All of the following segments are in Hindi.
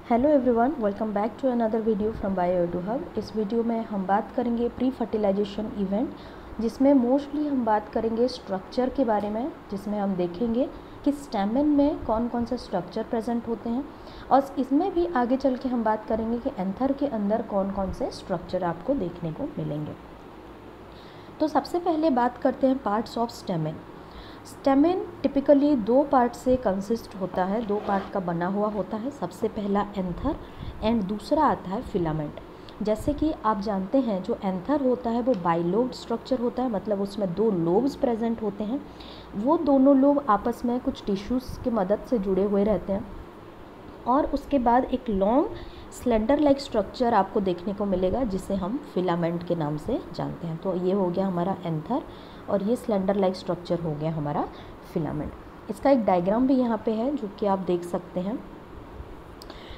Hello everyone, welcome back to another video from bio hub. इस वीडियो में हम बात करेंगे प्री फर्टिलाइजेशन इवेंट, जिसमें मोस्टली हम बात करेंगे स्ट्रक्चर के बारे में, जिसमें हम देखेंगे कि स्टैमेन में कौन कौन से स्ट्रक्चर प्रेजेंट होते हैं, और इसमें भी आगे चल के हम बात करेंगे कि एंथर के अंदर कौन कौन से स्ट्रक्चर आपको देखने को मिलेंगे। तो सबसे पहले बात करते हैं parts of stamen. Stamen typically दो पार्ट से कंसिस्ट होता है, दो पार्ट का बना हुआ होता है। सबसे पहला एंथर एंड दूसरा आता है फिलामेंट। जैसे कि आप जानते हैं जो एंथर होता है वो बाइलोब्ड स्ट्रक्चर होता है, मतलब उसमें दो लोब्स प्रेजेंट होते हैं। वो दोनों लोब आपस में कुछ टिश्यूज़ की मदद से जुड़े हुए रहते हैं, और उसके बाद एक लॉन्ग स्लेंडर लाइक स्ट्रक्चर आपको देखने को मिलेगा जिसे हम फिलामेंट के नाम से जानते हैं। तो ये हो गया हमारा एंथर, और ये स्लेंडर लाइक स्ट्रक्चर हो गया हमारा फिलामेंट। इसका एक डायग्राम भी यहाँ पे है जो कि आप देख सकते हैं।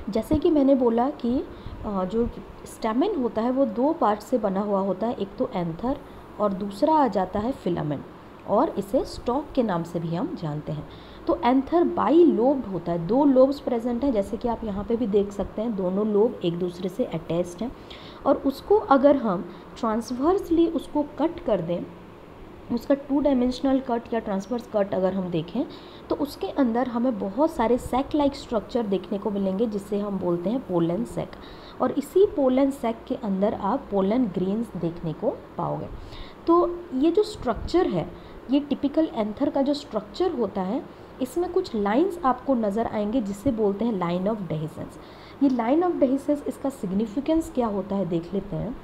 जैसे कि मैंने बोला कि जो स्टैमेन होता है वो दो पार्ट से बना हुआ होता है, एक तो एंथर और दूसरा आ जाता है फिलामेंट, और इसे स्टॉक के नाम से भी हम जानते हैं। तो एंथर बाई लोब्ड होता है, दो लोब्स प्रेजेंट हैं, जैसे कि आप यहाँ पे भी देख सकते हैं, दोनों लोब एक दूसरे से अटैच्ड हैं। और उसको अगर हम ट्रांसवर्सली उसको कट कर दें, उसका 2 डायमेंशनल कट या ट्रांसवर्स कट अगर हम देखें, तो उसके अंदर हमें बहुत सारे सैक लाइक स्ट्रक्चर देखने को मिलेंगे जिसे हम बोलते हैं पोलन सैक, और इसी पोलन सैक के अंदर आप पोलन ग्रेन्स देखने को पाओगे। तो ये जो स्ट्रक्चर है, ये टिपिकल एंथर का जो स्ट्रक्चर होता है, इसमें कुछ लाइंस आपको नज़र आएंगे जिसे बोलते हैं लाइन ऑफ डेहिसेंस। ये लाइन ऑफ डेहिसेंस, इसका सिग्निफिकेंस क्या होता है देख लेते हैं।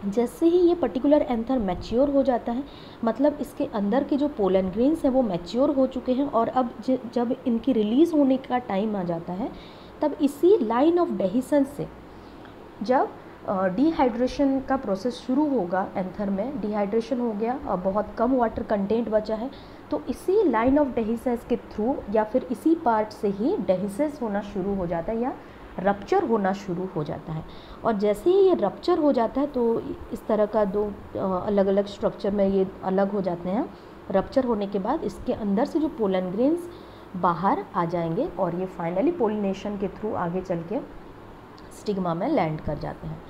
जैसे ही ये पर्टिकुलर एंथर मैच्योर हो जाता है, मतलब इसके अंदर के जो पोलन ग्रेन्स हैं वो मैच्योर हो चुके हैं, और अब जब इनकी रिलीज़ होने का टाइम आ जाता है, तब इसी लाइन ऑफ डेहिसेंस से जब डिहाइड्रेशन का प्रोसेस शुरू होगा, एंथर में डिहाइड्रेशन हो गया और बहुत कम वाटर कंटेंट बचा है, तो इसी लाइन ऑफ डेहिसेंस के थ्रू या फिर इसी पार्ट से ही डेहिसेंस होना शुरू हो जाता है या रप्चर होना शुरू हो जाता है। और जैसे ही ये रप्चर हो जाता है तो इस तरह का दो अलग अलग स्ट्रक्चर में ये अलग हो जाते हैं। रप्चर होने के बाद इसके अंदर से जो पोलन ग्रेन्स बाहर आ जाएंगे, और ये फाइनली पोलिनेशन के थ्रू आगे चल के स्टिग्मा में लैंड कर जाते हैं।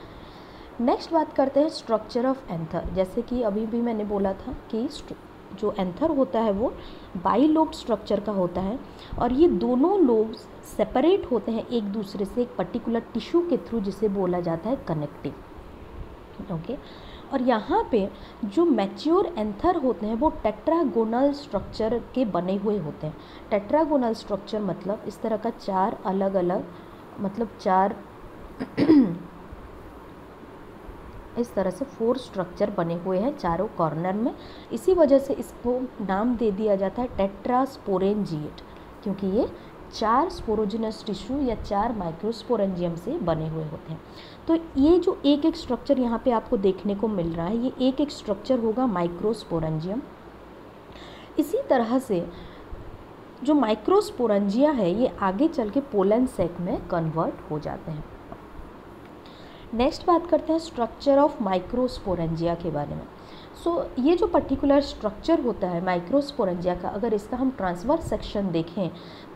नेक्स्ट बात करते हैं स्ट्रक्चर ऑफ एंथर। जैसे कि अभी भी मैंने बोला था कि जो एंथर होता है वो बाइलोब्ड स्ट्रक्चर का होता है, और ये दोनों लोब्स सेपरेट होते हैं एक दूसरे से एक पर्टिकुलर टिश्यू के थ्रू जिसे बोला जाता है कनेक्टिव। ओके, और यहाँ पे जो मैच्योर एंथर होते हैं वो टेट्रागोनल स्ट्रक्चर के बने हुए होते हैं। टेट्रागोनल स्ट्रक्चर मतलब इस तरह का चार अलग अलग, मतलब चार इस तरह से 4 स्ट्रक्चर बने हुए हैं चारों कॉर्नर में। इसी वजह से इसको नाम दे दिया जाता है टेट्रास्पोरेंजिएट, क्योंकि ये 4 स्पोरोजिनस टिश्यू या 4 माइक्रोस्पोरेंजियम से बने हुए होते हैं। तो ये जो एक एक स्ट्रक्चर यहाँ पे आपको देखने को मिल रहा है, ये एक एक स्ट्रक्चर होगा माइक्रोस्पोरेंजियम। इसी तरह से जो माइक्रोस्पोरेंजिया है ये आगे चल के पोलन सैक में कन्वर्ट हो जाते हैं। नेक्स्ट बात करते हैं स्ट्रक्चर ऑफ माइक्रोस्पोरेंजिया के बारे में। ये जो पर्टिकुलर स्ट्रक्चर होता है माइक्रोस्पोरेंजिया का, अगर इसका हम ट्रांसवर्स सेक्शन देखें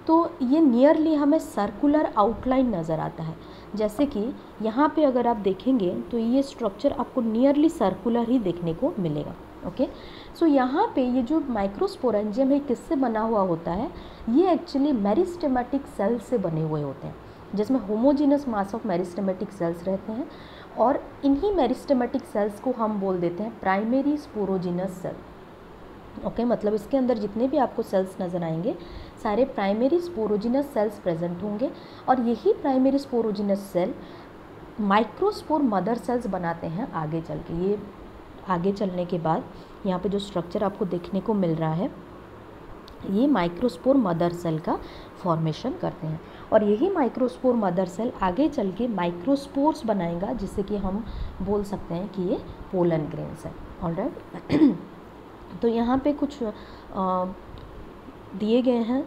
तो ये नियरली हमें सर्कुलर आउटलाइन नज़र आता है। जैसे कि यहाँ पे अगर आप देखेंगे तो ये स्ट्रक्चर आपको नियरली सर्कुलर ही देखने को मिलेगा। ओके, यहाँ पे ये जो माइक्रोस्पोरेंजियम है किससे बना हुआ होता है, ये एक्चुअली मेरिस्टेमेटिक सेल से बने हुए होते हैं, जिसमें homogeneous mass of meristematic sales रहते हैं, और इन्हीं मेरिस्टेमेटिक सेल्स को हम बोल देते हैं प्राइमरी स्पोरोजिनस सेल। ओके, मतलब इसके अंदर जितने भी आपको सेल्स नज़र आएंगे सारे प्राइमरी स्पोरोजिनस सेल्स प्रेजेंट होंगे, और यही primary sporogenous cell microspore mother cells बनाते हैं आगे चल के। ये आगे चलने के बाद यहाँ पे जो स्ट्रक्चर आपको देखने को मिल रहा है, ये माइक्रोस्पोर मदर सेल का फॉर्मेशन करते हैं, और यही माइक्रोस्पोर मदर सेल आगे चल के माइक्रोस्पोर्स बनाएगा, जिससे कि हम बोल सकते हैं कि ये पोलन ग्रेन्स है। ऑलराइट, तो यहाँ पे कुछ दिए गए हैं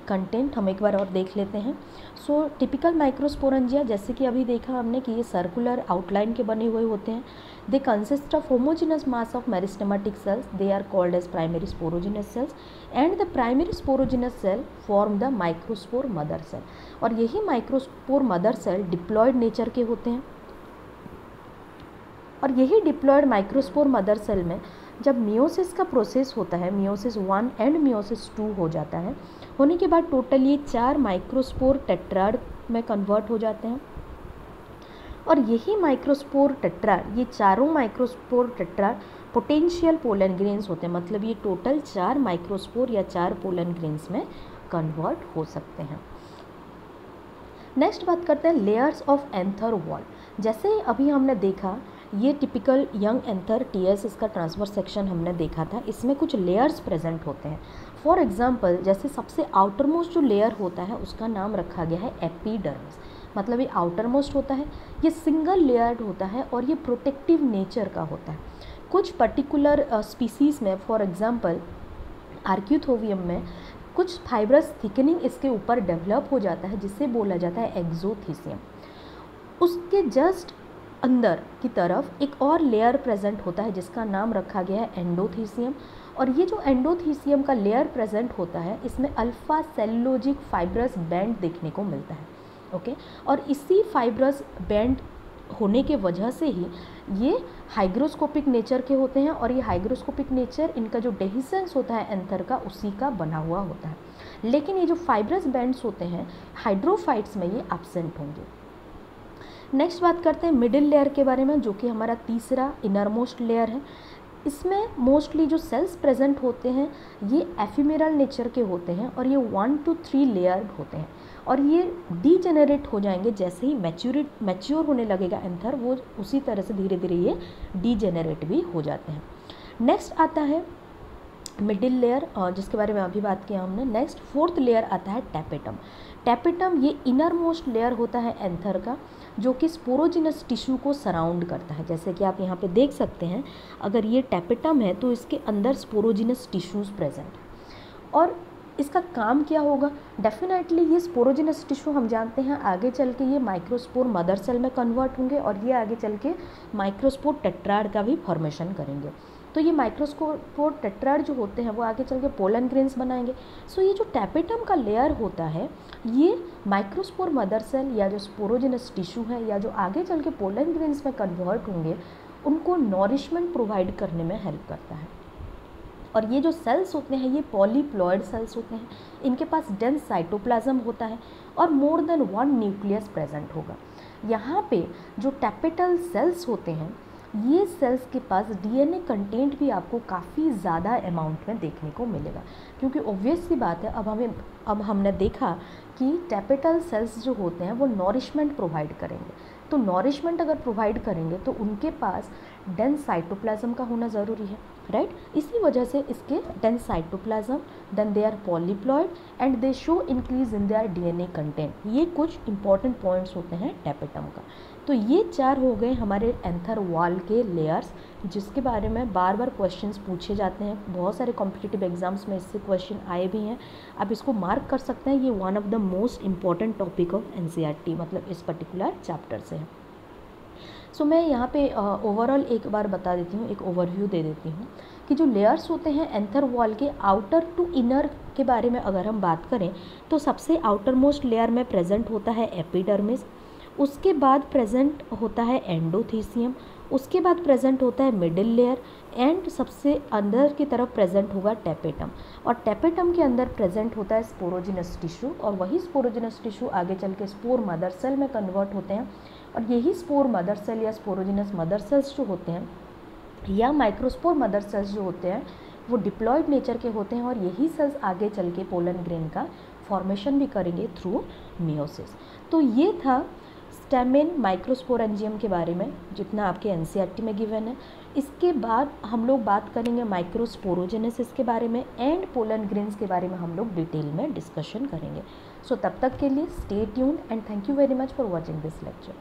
कंटेंट हम एक बार और देख लेते हैं। सो टिपिकल माइक्रोस्पोरेंजिया, जैसे कि अभी देखा हमने कि ये सर्कुलर आउटलाइन के बने हुए होते हैं। They consist of homogenous mass of meristematic cells, they are called as primary sporogenous cells and the primary sporogenous cell form the microspore mother cell. और यही microspore mother cell diploid nature के होते हैं। और यही डिप्लॉयड माइक्रोस्पोर मदर सेल में जब मियोसिस का प्रोसेस होता है, मियोसिस 1 एंड मियोसिस 2 हो जाता है, होने के बाद टोटल ये 4 माइक्रोस्पोर टेट्राड में कन्वर्ट हो जाते हैं। और यही माइक्रोस्पोर टेट्राड, ये चारों microspore tetrad potential pollen grains होते हैं, मतलब ये टोटल 4 माइक्रोस्पोर या 4 पोलन ग्रेन्स में कन्वर्ट हो सकते हैं। नेक्स्ट बात करते हैं लेयर्स ऑफ एंथर वॉल। जैसे अभी हमने देखा ये टिपिकल यंग एंथर टीएस, इसका ट्रांसवर्स सेक्शन हमने देखा था, इसमें कुछ लेयर्स प्रेजेंट होते हैं। फॉर एग्जांपल जैसे सबसे आउटर मोस्ट जो लेयर होता है उसका नाम रखा गया है एपिडर्मिस, मतलब ये आउटर मोस्ट होता है, ये सिंगल लेयर्ड होता है और ये प्रोटेक्टिव नेचर का होता है। कुछ पर्टिकुलर स्पीसीज़ में, फॉर एग्जांपल आर्क्यूथोवियम में, कुछ फाइब्रस थिकनिंग इसके ऊपर डेवलप हो जाता है जिससे बोला जाता है एक्सोथीसियम। उसके जस्ट अंदर की तरफ एक और लेयर प्रेजेंट होता है जिसका नाम रखा गया है एंडोथीसियम। और ये जो एंडोथीसियम का लेयर प्रेजेंट होता है इसमें अल्फा सेलुलोजिक फाइब्रस बैंड देखने को मिलता है। ओके, और इसी फाइब्रस बैंड होने के वजह से ही ये हाइग्रोस्कोपिक नेचर के होते हैं। और ये हाइग्रोस्कोपिक नेचर, इनका जो डेहिसेंस होता है एंथर का, उसी का बना हुआ होता है। लेकिन ये जो फाइब्रस बैंड्स होते हैं हाइड्रोफाइट्स में ये एब्सेंट होंगे। नेक्स्ट बात करते हैं मिडिल लेयर के बारे में, जो कि हमारा तीसरा इनर मोस्ट लेयर है। इसमें मोस्टली जो सेल्स प्रेजेंट होते हैं ये एफिमेरल नेचर के होते हैं और ये 1 to 3 लेयर्ड होते हैं। और ये डीजेनरेट हो जाएंगे जैसे ही मैच्योर होने लगेगा एंथर, वो उसी तरह से धीरे धीरे ये डीजेनरेट भी हो जाते हैं। नेक्स्ट आता है मिडिल लेयर, जिसके बारे में अभी बात किया हमने। नेक्स्ट फोर्थ लेयर आता है टैपेटम। टैपेटम ये इनर मोस्ट लेयर होता है एंथर का, जो कि स्पोरोजिनस टिश्यू को सराउंड करता है। जैसे कि आप यहाँ पे देख सकते हैं, अगर ये टैपेटम है तो इसके अंदर स्पोरोजिनस टिश्यूज़ प्रेजेंट है। और इसका काम क्या होगा? डेफिनेटली ये स्पोरोजिनस टिश्यू हम जानते हैं आगे चल के ये माइक्रोस्पोर मदर सेल में कन्वर्ट होंगे और ये आगे चल के माइक्रोस्पोर टेट्राड का भी फॉर्मेशन करेंगे। तो ये माइक्रोस्पोर टेट्राड जो होते हैं वो आगे चल के पोलन ग्रेन्स बनाएंगे। सो ये जो टैपेटम का लेयर होता है ये माइक्रोस्पोर मदर सेल या जो स्पोरोजिनस टिश्यू है या जो आगे चल के पोलन ग्रेन्स में कन्वर्ट होंगे उनको नॉरिशमेंट प्रोवाइड करने में हेल्प करता है। और ये जो सेल्स होते हैं ये पॉलीप्लॉइड सेल्स होते हैं, इनके पास डेंस साइटोप्लाज्म होता है और मोर देन 1 न्यूक्लियस प्रेजेंट होगा। यहाँ पे जो टैपेटल सेल्स होते हैं ये सेल्स के पास डीएनए कंटेंट भी आपको काफ़ी ज़्यादा अमाउंट में देखने को मिलेगा, क्योंकि ऑब्वियस सी बात है अब हमने देखा कि टैपेटल सेल्स जो होते हैं वो नॉरिशमेंट प्रोवाइड करेंगे। तो नॉरिशमेंट अगर प्रोवाइड करेंगे तो उनके पास डेंस साइटोप्लाज्म का होना ज़रूरी है, राइट। इसी वजह से इसके dense cytoplasm, then they are polyploid and they show increase in their DNA content. ये कुछ इंपॉर्टेंट पॉइंट्स होते हैं टैपेटम का। तो ये 4 हो गए हमारे एंथर वॉल के लेयर्स, जिसके बारे में बार बार क्वेश्चंस पूछे जाते हैं। बहुत सारे कॉम्पिटिटिव एग्जाम्स में इससे क्वेश्चन आए भी हैं, आप इसको मार्क कर सकते हैं। ये one of the most important topic of NCERT, मतलब इस पर्टिकुलर चैप्टर से है। सो मैं यहाँ पे ओवरऑल एक बार बता देती हूँ, एक ओवरव्यू दे देती हूँ कि जो लेयर्स होते हैं एंथर वॉल के आउटर टू इनर के बारे में अगर हम बात करें तो सबसे आउटर मोस्ट लेयर में प्रेजेंट होता है एपिडर्मिस, उसके बाद प्रेजेंट होता है एंडोथीसियम, उसके बाद प्रेजेंट होता है मिडिल लेयर एंड सबसे अंदर की तरफ प्रेजेंट होगा टैपेटम। और टैपेटम के अंदर प्रेजेंट होता है स्पोरोजिनस टिश्यू और वही स्पोरोजिनस टिश्यू आगे चल के स्पोर मदर सेल में कन्वर्ट होते हैं। और यही स्पोर मदर सेल या स्पोरोजिनस मदर सेल्स जो होते हैं या माइक्रोस्पोर मदर सेल्स जो होते हैं वो डिप्लॉयड नेचर के होते हैं और यही सेल्स आगे चल के पोलन ग्रेन का फॉर्मेशन भी करेंगे थ्रू मियोसिस। तो ये था स्टेमेन माइक्रोस्पोरेंजियम के बारे में, जितना आपके एनसीईआरटी में गिवन है। इसके बाद हम लोग बात करेंगे माइक्रोस्पोरोजेनेसिस के बारे में एंड पोलन ग्रेन्स के बारे में हम लोग डिटेल में डिस्कशन करेंगे। सो तब तक के लिए stay tuned and thank you very much for watching this lecture.